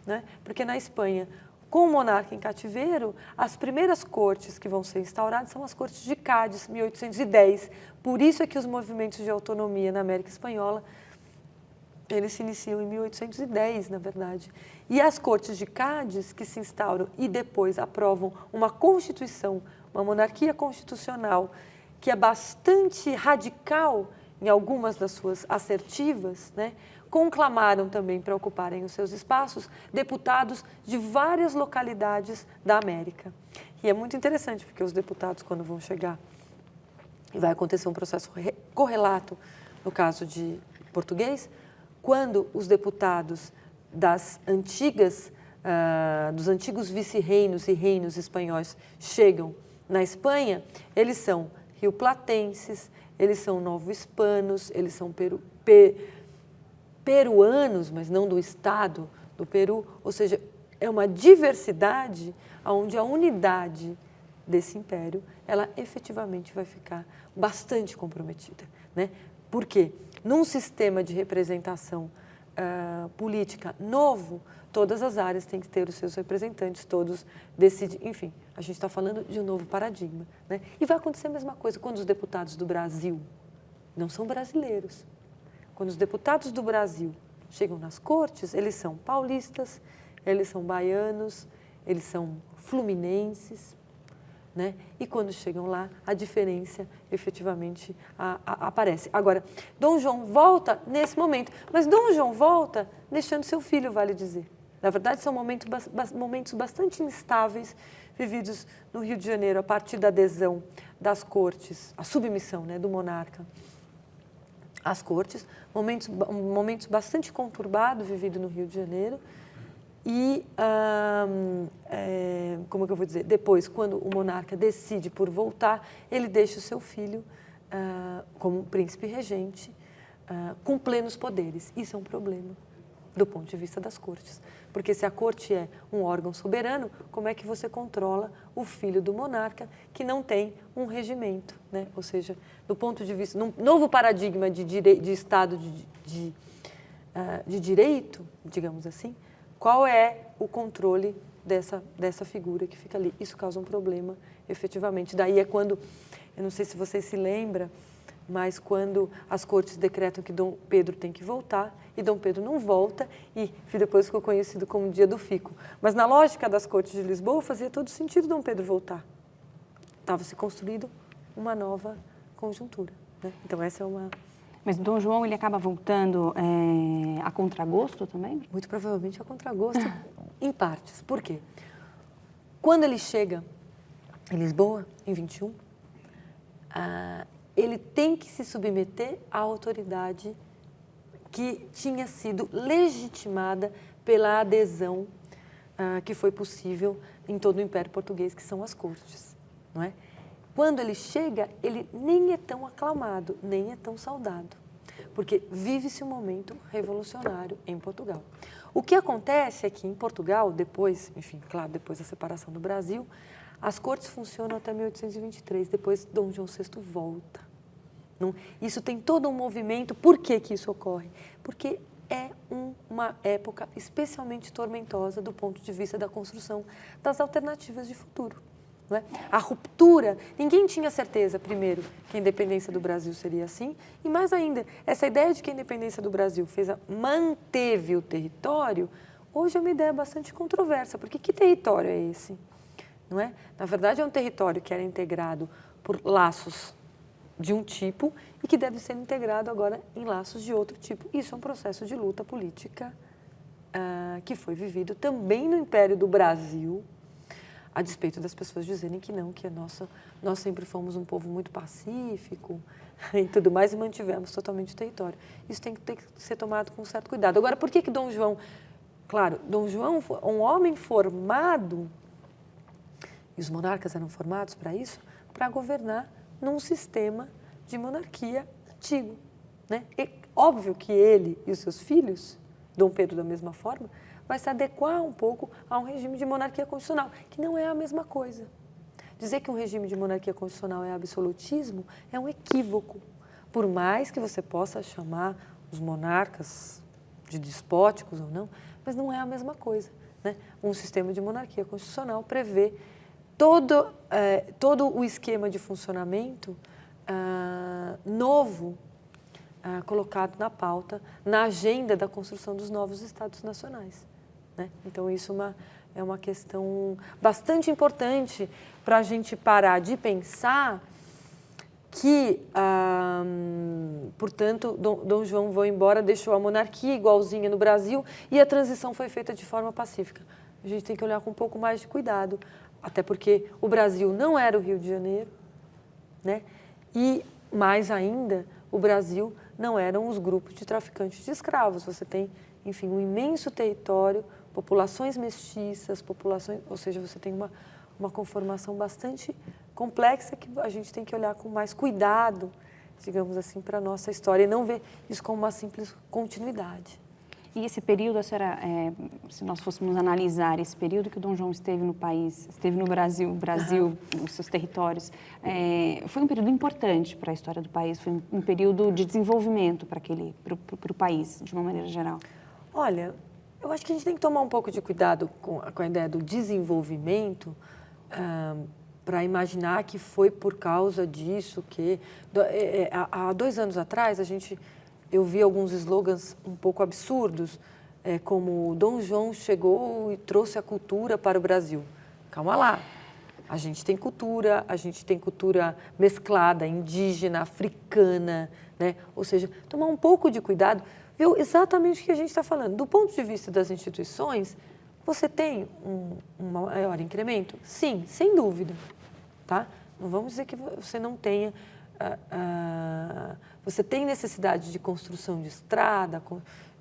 né? Porque na Espanha, com o monarca em cativeiro, as primeiras cortes que vão ser instauradas são as cortes de Cádiz, 1810. Por isso é que os movimentos de autonomia na América Espanhola, eles se iniciam em 1810, na verdade. E as cortes de Cádiz, que se instauram e depois aprovam uma constituição, uma monarquia constitucional, que é bastante radical em algumas das suas assertivas, né? Conclamaram também para ocuparem os seus espaços deputados de várias localidades da América. E é muito interessante, porque os deputados, quando vão chegar, e vai acontecer um processo correlato no caso de português, quando os deputados dos antigos vice-reinos e reinos espanhóis chegam na Espanha, eles são rioplatenses, eles são novo-hispanos, eles são peruanos, mas não do estado do Peru, ou seja, é uma diversidade onde a unidade desse império, ela efetivamente vai ficar bastante comprometida, né? Por quê? Num sistema de representação política novo, todas as áreas têm que ter os seus representantes, todos decidem, enfim, a gente está falando de um novo paradigma, né? E vai acontecer a mesma coisa quando os deputados do Brasil não são brasileiros. Quando os deputados do Brasil chegam nas cortes, eles são paulistas, eles são baianos, eles são fluminenses, né? E quando chegam lá, a diferença efetivamente aparece. Agora, Dom João volta nesse momento, mas Dom João volta deixando seu filho, vale dizer. Na verdade, são momentos bastante instáveis vividos no Rio de Janeiro, a partir da adesão das cortes, a submissão, né, do monarca às cortes, momentos bastante conturbados vividos no Rio de Janeiro, E, como é que eu vou dizer? Depois, quando o monarca decide por voltar, ele deixa o seu filho como príncipe regente, com plenos poderes. Isso é um problema do ponto de vista das cortes. Porque se a corte é um órgão soberano, como é que você controla o filho do monarca que não tem um regimento, né? Ou seja, do ponto de vista, num novo paradigma de Estado de direito, digamos assim, qual é o controle dessa figura que fica ali? Isso causa um problema, efetivamente. Daí é quando, eu não sei se vocês se lembram, mas quando as cortes decretam que Dom Pedro tem que voltar, e Dom Pedro não volta, e depois ficou conhecido como Dia do Fico. Mas na lógica das cortes de Lisboa, fazia todo sentido Dom Pedro voltar. Estava se construindo uma nova conjuntura, né? Então essa é uma... Mas Dom João, ele acaba voltando a contragosto também? Muito provavelmente a contragosto, em partes. Por quê? Quando ele chega em Lisboa, em 21, ele tem que se submeter à autoridade que tinha sido legitimada pela adesão que foi possível em todo o Império Português, que são as cortes, não é? Quando ele chega, ele nem é tão aclamado, nem é tão saudado, porque vive-se um momento revolucionário em Portugal. O que acontece é que em Portugal, depois, enfim, claro, depois da separação do Brasil, as cortes funcionam até 1823, depois Dom João VI volta. Não, isso tem todo um movimento. Por que isso ocorre? Porque é uma época especialmente tormentosa do ponto de vista da construção das alternativas de futuro. Não é? A ruptura, ninguém tinha certeza, primeiro, que a independência do Brasil seria assim, e mais ainda, essa ideia de que a independência do Brasil manteve o território, hoje é uma ideia bastante controversa, porque que território é esse? Não é? Na verdade, é um território que era integrado por laços de um tipo e que deve ser integrado agora em laços de outro tipo. Isso é um processo de luta política que foi vivido também no Império do Brasil, a despeito das pessoas dizerem que não, que nós sempre fomos um povo muito pacífico e tudo mais e mantivemos totalmente o território. Isso tem que ser tomado com certo cuidado. Agora, por que Dom João... Claro, Dom João, um homem formado, e os monarcas eram formados para isso, para governar num sistema de monarquia antigo, né? E, óbvio que ele e os seus filhos, Dom Pedro da mesma forma, vai se adequar um pouco a um regime de monarquia constitucional, que não é a mesma coisa. Dizer que um regime de monarquia constitucional é absolutismo é um equívoco, por mais que você possa chamar os monarcas de despóticos ou não, mas não é a mesma coisa, né? Um sistema de monarquia constitucional prevê todo o esquema de funcionamento novo colocado na pauta, na agenda da construção dos novos Estados nacionais, né? Então, isso é uma questão bastante importante para a gente parar de pensar que, portanto, Dom João foi embora, deixou a monarquia igualzinha no Brasil e a transição foi feita de forma pacífica. A gente tem que olhar com um pouco mais de cuidado, até porque o Brasil não era o Rio de Janeiro, né? E, mais ainda, o Brasil não eram os grupos de traficantes de escravos. Você tem, enfim, um imenso território, populações mestiças, ou seja, você tem uma conformação bastante complexa que a gente tem que olhar com mais cuidado, digamos assim, para a nossa história e não ver isso como uma simples continuidade. E esse período, a senhora, se nós fôssemos analisar esse período que o Dom João esteve no país, esteve no Brasil, nos seus territórios, foi um período importante para a história do país, foi um período de desenvolvimento para o país, de uma maneira geral. Olha, eu acho que a gente tem que tomar um pouco de cuidado com a ideia do desenvolvimento, para imaginar que foi por causa disso que... Há 2 anos atrás, eu vi alguns slogans um pouco absurdos, como Dom João chegou e trouxe a cultura para o Brasil. Calma lá, a gente tem cultura mesclada, indígena, africana, né? Ou seja, tomar um pouco de cuidado, ver exatamente o que a gente está falando. Do ponto de vista das instituições, você tem um maior incremento? Sim, sem dúvida. Tá? Não vamos dizer que você não tenha... Você tem necessidade de construção de estrada,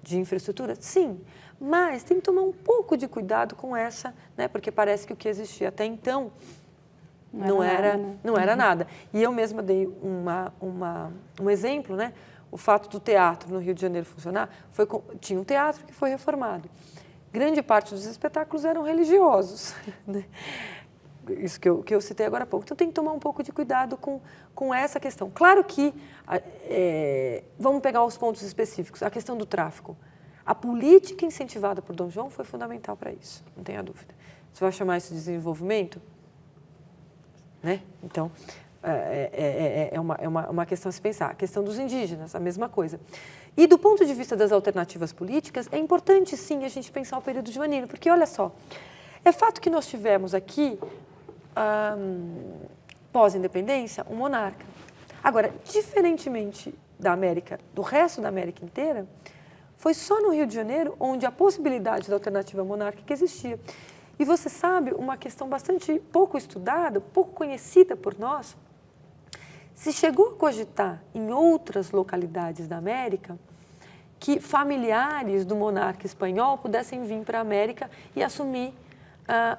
de infraestrutura? Sim, mas tem que tomar um pouco de cuidado com essa, né? Porque parece que o que existia até então não era nada. E eu mesma dei um exemplo, né? O fato do teatro no Rio de Janeiro funcionar, tinha um teatro que foi reformado. Grande parte dos espetáculos eram religiosos, né? Isso que eu citei agora há pouco. Então, tem que tomar um pouco de cuidado com essa questão. Claro que, vamos pegar os pontos específicos, a questão do tráfico. A política incentivada por Dom João foi fundamental para isso, não tenha dúvida. Você vai chamar isso de desenvolvimento? Né? Então, é uma questão a se pensar. A questão dos indígenas, a mesma coisa. E do ponto de vista das alternativas políticas, é importante, sim, a gente pensar o período joanino, porque, olha só, é fato que nós tivemos aqui, pós-independência, um monarca. Agora, diferentemente do resto da América inteira, foi só no Rio de Janeiro onde a possibilidade da alternativa monárquica existia. E você sabe, uma questão bastante pouco estudada, pouco conhecida por nós, se chegou a cogitar em outras localidades da América que familiares do monarca espanhol pudessem vir para a América e assumir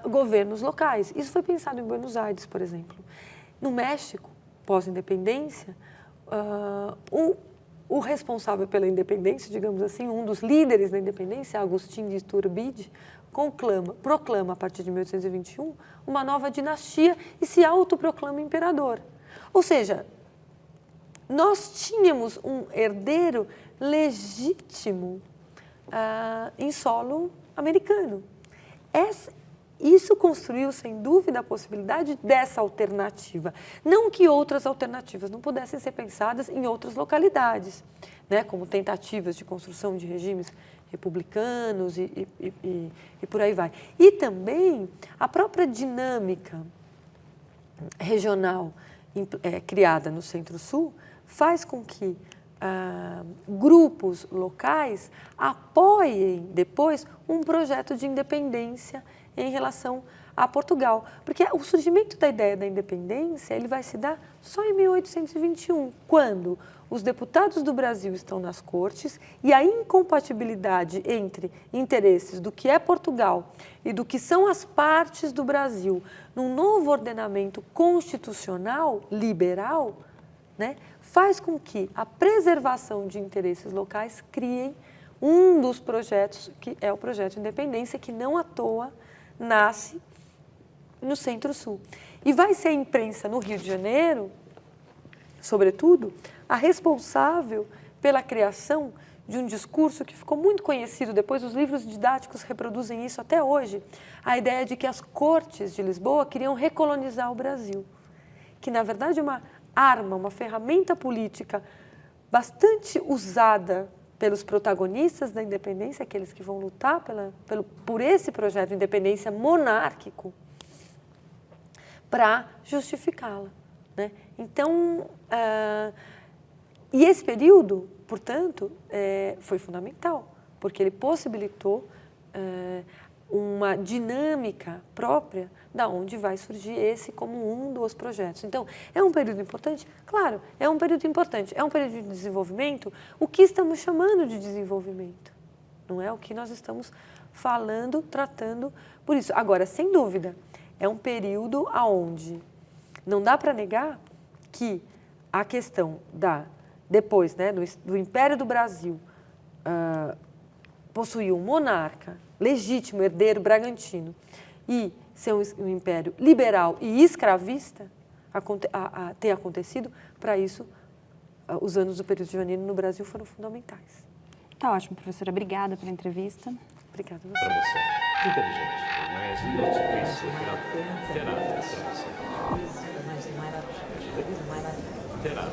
governos locais. Isso foi pensado em Buenos Aires, por exemplo. No México, pós-independência, o responsável pela independência, digamos assim, um dos líderes da independência, Agustín de Iturbide, proclama, a partir de 1821, uma nova dinastia e se autoproclama imperador. Ou seja, nós tínhamos um herdeiro legítimo em solo americano. Isso construiu, sem dúvida, a possibilidade dessa alternativa. Não que outras alternativas não pudessem ser pensadas em outras localidades, né, como tentativas de construção de regimes republicanos e por aí vai. E também a própria dinâmica regional criada no Centro-Sul faz com que grupos locais apoiem depois um projeto de independência em relação a Portugal. Porque o surgimento da ideia da independência ele vai se dar só em 1821, quando os deputados do Brasil estão nas cortes e a incompatibilidade entre interesses do que é Portugal e do que são as partes do Brasil num novo ordenamento constitucional liberal, né, faz com que a preservação de interesses locais criem um dos projetos, que é o projeto de independência, que não à toa nasce no Centro-Sul. E vai ser a imprensa no Rio de Janeiro, sobretudo, a responsável pela criação de um discurso que ficou muito conhecido, depois os livros didáticos reproduzem isso até hoje, a ideia de que as cortes de Lisboa queriam recolonizar o Brasil, que na verdade é uma arma, uma ferramenta política bastante usada pelos protagonistas da independência, aqueles que vão lutar por esse projeto de independência monárquico, para justificá-la, né? Então, e esse período, portanto, foi fundamental, porque ele possibilitou uma dinâmica própria da onde vai surgir esse como um dos projetos. Então, é um período importante? Claro, é um período importante. É um período de desenvolvimento? O que estamos chamando de desenvolvimento? Não é o que nós estamos falando, tratando por isso. Agora, sem dúvida, é um período onde não dá para negar que a questão depois, né, do Império do Brasil possuir um monarca legítimo, herdeiro bragantino, e ser um império liberal e escravista, ter acontecido, para isso, os anos do período joanino no Brasil foram fundamentais. Tá ótimo, professora. Obrigada pela entrevista. Obrigada a você. Para você. Inteligente, mas não te penso que terá para você. Terá.